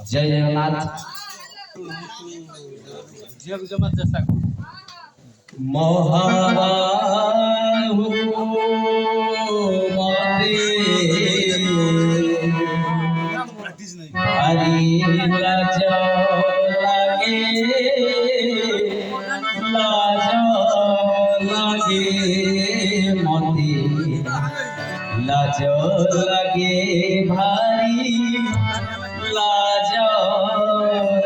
जय जगन्नाथ महाबाहु हरि लाज लागे मते लाज लागे भारी लाज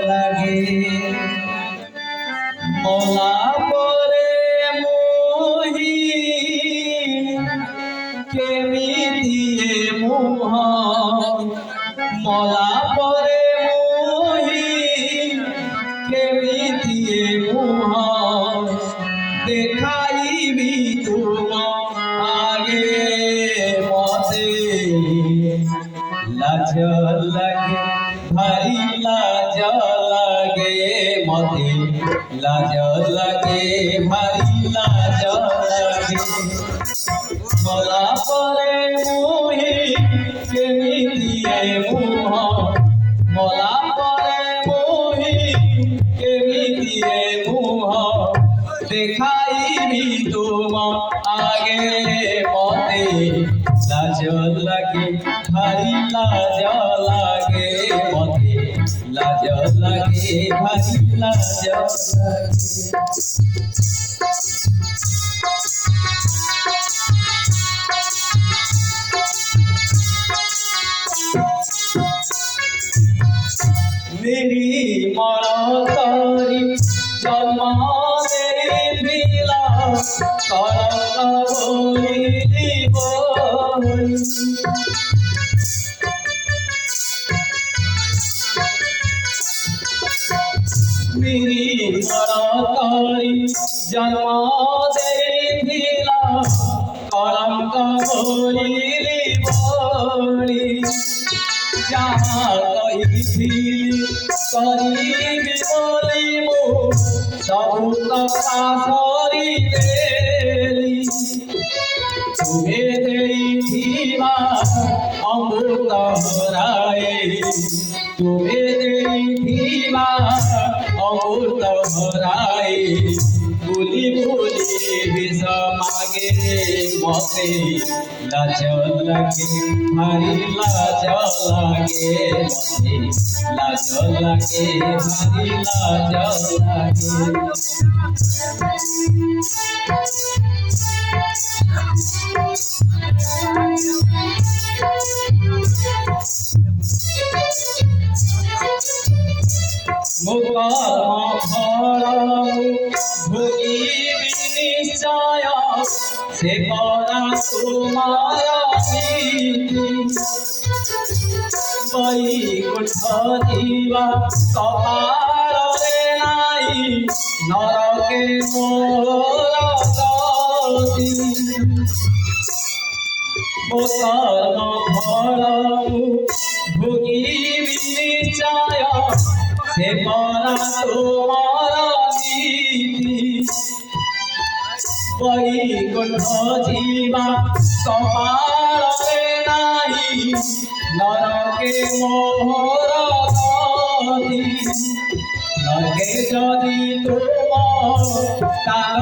लागे मोला परे मोही केमितिए मुह मोला परे मोही केमितिए मुह देखाइबी तुम आगे मते लाज लागे भारी लाज लागे मते लाज लागे भारी लाज लागे मोला परे मोही केमितिए मुह मोला परे मोही केमितिए मुह देखाइबी तुम आगे मते लाज लागे भारी लाज लागे मते लाज लागे भारी लाज लागे मेरी मरतरी जन्म देला मेरी मरतरी जन्म देला कलंक बोली बड़ी जहाँ कही करीबी बोली मो सबू कथा सरी देली तुम्हें देखिबा अमृत हराए तुम्हें देखिबा अमृत हराए बोली बोली विष मागे मते लाज लागे भारी लाज लागे मते लाज लागे भारी लाज लागे मुकर्म फल भोगी निश्चय से परा तुम्हार बैकुंठ जीवा कपाल रे नाई नरके मोर गति मुकर्म फल भोगी निश्चय से परा तुम्हार बैकुंठ जीवा कपाल रे नाई नरके मोर गति नरके जदि तुम स्थान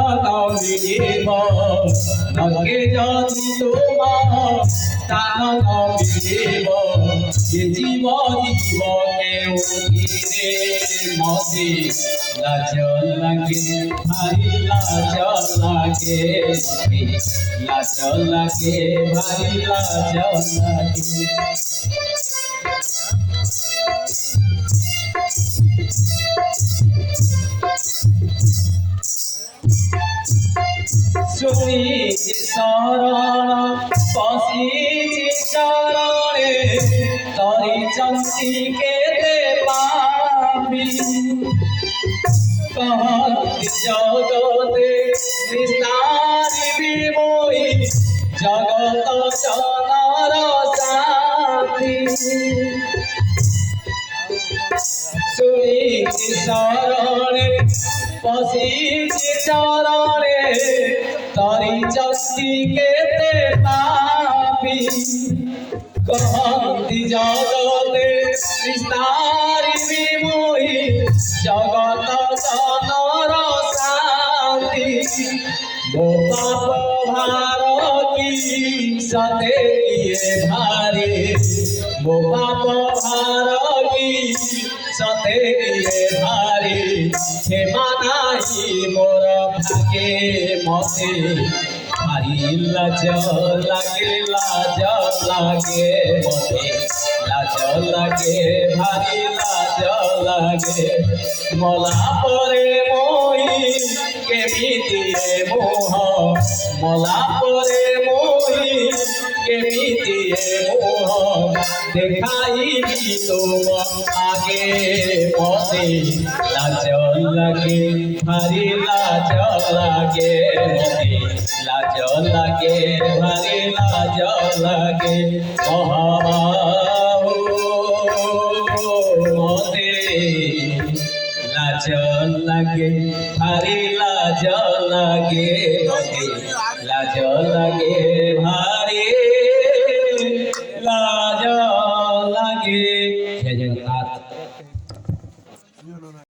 मिलिब नरके जदि तुम स्थान मिलिब ये जीव जीव केउथिरे मते लाज लागे भारी लाज लागे मते लाज लागे भारी लाज लागे सुनी शरण पसी चरणे तरी चंती केते पापी कहत जगते निस्तारी मोहि जगत जनर साथी सुनी शरणे पसी चरणे तरी चंती केते पापी ভাবি কহন্তি জগতে বিস্তারিবি মই জগত জনর শান্তি মো পাপ ভার কি সতে কিয়ে ভারে মো পাপ ভার কি সতে কিয়ে ভারে ক্ষমা নাহি মোর ভাগে মতে ভারি লাজ লাগে মতে লাজ লাগে ভারি লাজ লাগে মলা পরে মই কেমিতি মোহ মলা পরে মই কেমিতি মোহ দেখাইবি তোম আগে মতে লাজ লাগে ভারি লাজ লাগে মতে লাজ লাগে ভারি লাজ লাগে মহাবাহু মতে লাজ লাগে ভারি লাজ লাগে মতে লাজ লাগে ভারি